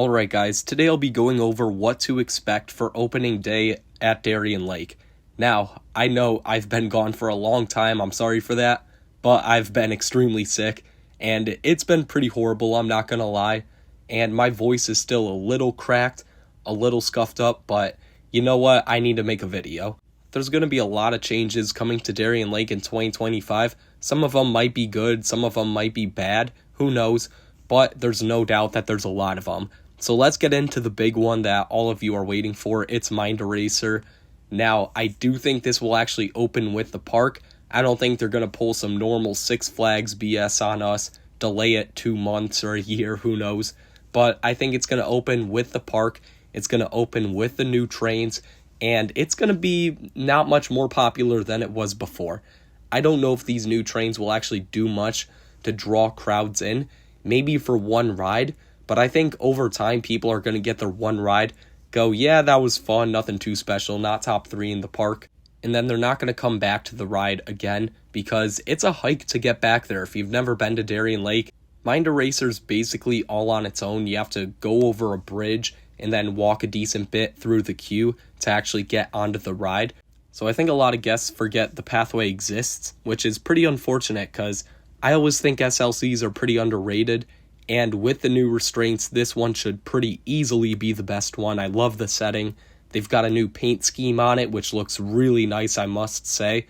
Alright guys, today I'll be going over what to expect for opening day at Darien Lake. Now, I know I've been gone for a long time, I'm sorry for that, but I've been extremely sick, and it's been pretty horrible, I'm not gonna lie, and my voice is still a little cracked, a little scuffed up, but you know what, I need to make a video. There's gonna be a lot of changes coming to Darien Lake in 2025, some of them might be good, some of them might be bad, who knows, but there's no doubt that there's a lot of them. So let's get into the big one that all of you are waiting for. It's Mind Eraser. Now, I do think this will actually open with the park. I don't think they're going to pull some normal Six Flags BS on us, delay it 2 months or a year, who knows. But I think it's going to open with the park. It's going to open with the new trains. And it's going to be not much more popular than it was before. I don't know if these new trains will actually do much to draw crowds in. Maybe for one ride. But I think over time, people are going to get their one ride, go, yeah, that was fun, nothing too special, not top 3 in the park. And then they're not going to come back to the ride again because it's a hike to get back there. If you've never been to Darien Lake, Mind Eraser's basically all on its own. You have to go over a bridge and then walk a decent bit through the queue to actually get onto the ride. So I think a lot of guests forget the pathway exists, which is pretty unfortunate because I always think SLCs are pretty underrated. And with the new restraints, this one should pretty easily be the best one. I love the setting. They've got a new paint scheme on it, which looks really nice, I must say.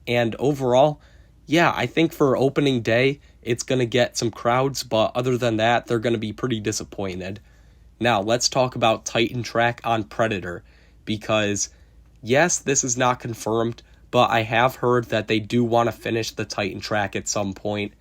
And overall, yeah, I think for opening day, it's going to get some crowds, but other than that, they're going to be pretty disappointed. Now, let's talk about Titan Track on Predator, because yes, this is not confirmed, but I have heard that they do want to finish the Titan Track at some point.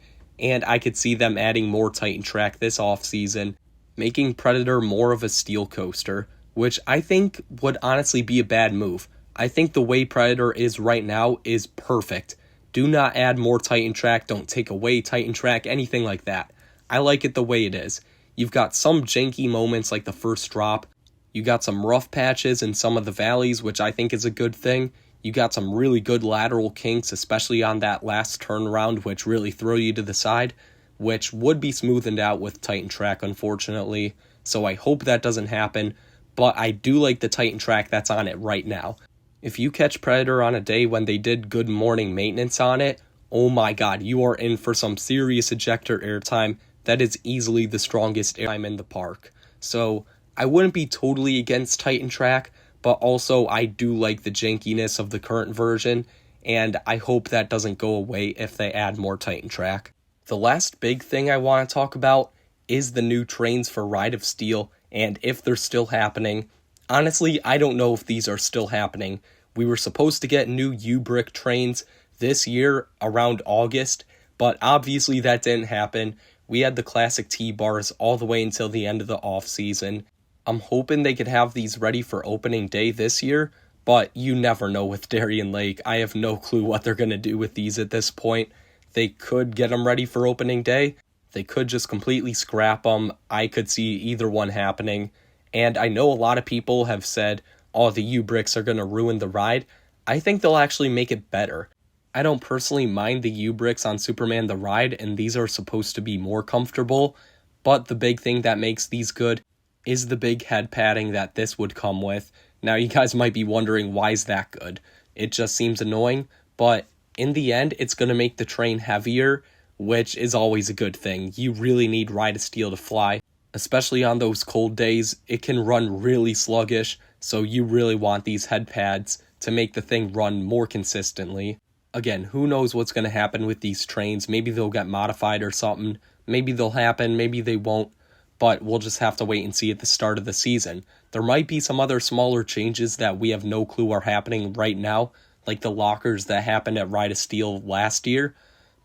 And I could see them adding more Titan Track this offseason, making Predator more of a steel coaster, which I think would honestly be a bad move. I think the way Predator is right now is perfect. Do not add more Titan Track, don't take away Titan Track, anything like that. I like it the way it is. You've got some janky moments like the first drop. You got some rough patches in some of the valleys, which I think is a good thing. You got some really good lateral kinks, especially on that last turnaround, which really throw you to the side, which would be smoothened out with Titan Track, unfortunately. So I hope that doesn't happen, but I do like the Titan Track that's on it right now. If you catch Predator on a day when they did good morning maintenance on it, oh my god, you are in for some serious ejector airtime. That is easily the strongest airtime in the park. So I wouldn't be totally against Titan Track, but also I do like the jankiness of the current version, and I hope that doesn't go away if they add more Titan Track. The last big thing I want to talk about is the new trains for Ride of Steel, and if they're still happening. Honestly, I don't know if these are still happening. We were supposed to get new U-Brick trains this year around August, but obviously that didn't happen. We had the classic T-bars all the way until the end of the off-season. I'm hoping they could have these ready for opening day this year, but you never know with Darien Lake. I have no clue what they're going to do with these at this point. They could get them ready for opening day. They could just completely scrap them. I could see either one happening. And I know a lot of people have said, oh, the U-Bricks are going to ruin the ride. I think they'll actually make it better. I don't personally mind the U-Bricks on Superman the Ride, and these are supposed to be more comfortable. But the big thing that makes these good is the big head padding that this would come with. Now you guys might be wondering, why is that good? It just seems annoying, but in the end, it's going to make the train heavier, which is always a good thing. You really need Ride of Steel to fly, especially on those cold days. It can run really sluggish, so you really want these head pads to make the thing run more consistently. Again, who knows what's going to happen with these trains? Maybe they'll get modified or something. Maybe they'll happen, maybe they won't. But we'll just have to wait and see at the start of the season. There might be some other smaller changes that we have no clue are happening right now, like the lockers that happened at Ride of Steel last year,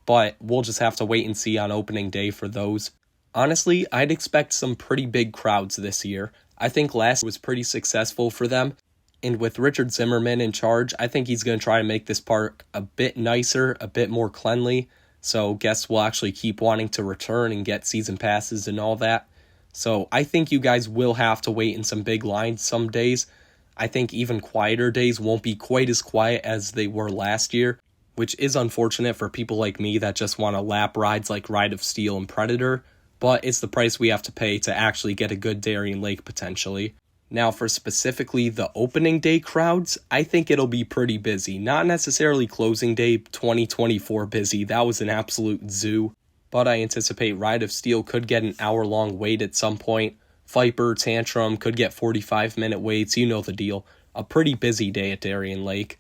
but we'll just have to wait and see on opening day for those. Honestly, I'd expect some pretty big crowds this year. I think last was pretty successful for them, and with Richard Zimmerman in charge, I think he's going to try to make this park a bit nicer, a bit more cleanly, so guests will actually keep wanting to return and get season passes and all that. So I think you guys will have to wait in some big lines some days. I think even quieter days won't be quite as quiet as they were last year, which is unfortunate for people like me that just want to lap rides like Ride of Steel and Predator. but it's the price we have to pay to actually get a good Darien Lake potentially. Now, for specifically the opening day crowds, I think it'll be pretty busy. Not necessarily closing day 2024 busy, that was an absolute zoo. But I anticipate Ride of Steel could get an hour-long wait at some point. Viper, Tantrum could get 45-minute waits, you know the deal. A pretty busy day at Darien Lake.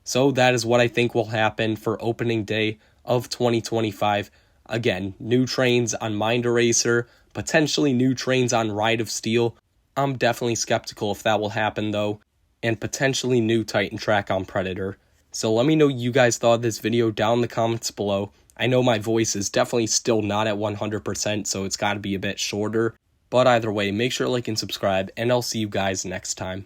So that is what I think will happen for opening day of 2025. Again, new trains on Mind Eraser, potentially new trains on Ride of Steel. I'm definitely skeptical if that will happen though, and potentially new Titan track on Predator. So let me know what you guys thought of this video down in the comments below. I know my voice is definitely still not at 100%, so it's got to be a bit shorter. But either way, make sure to like and subscribe, and I'll see you guys next time.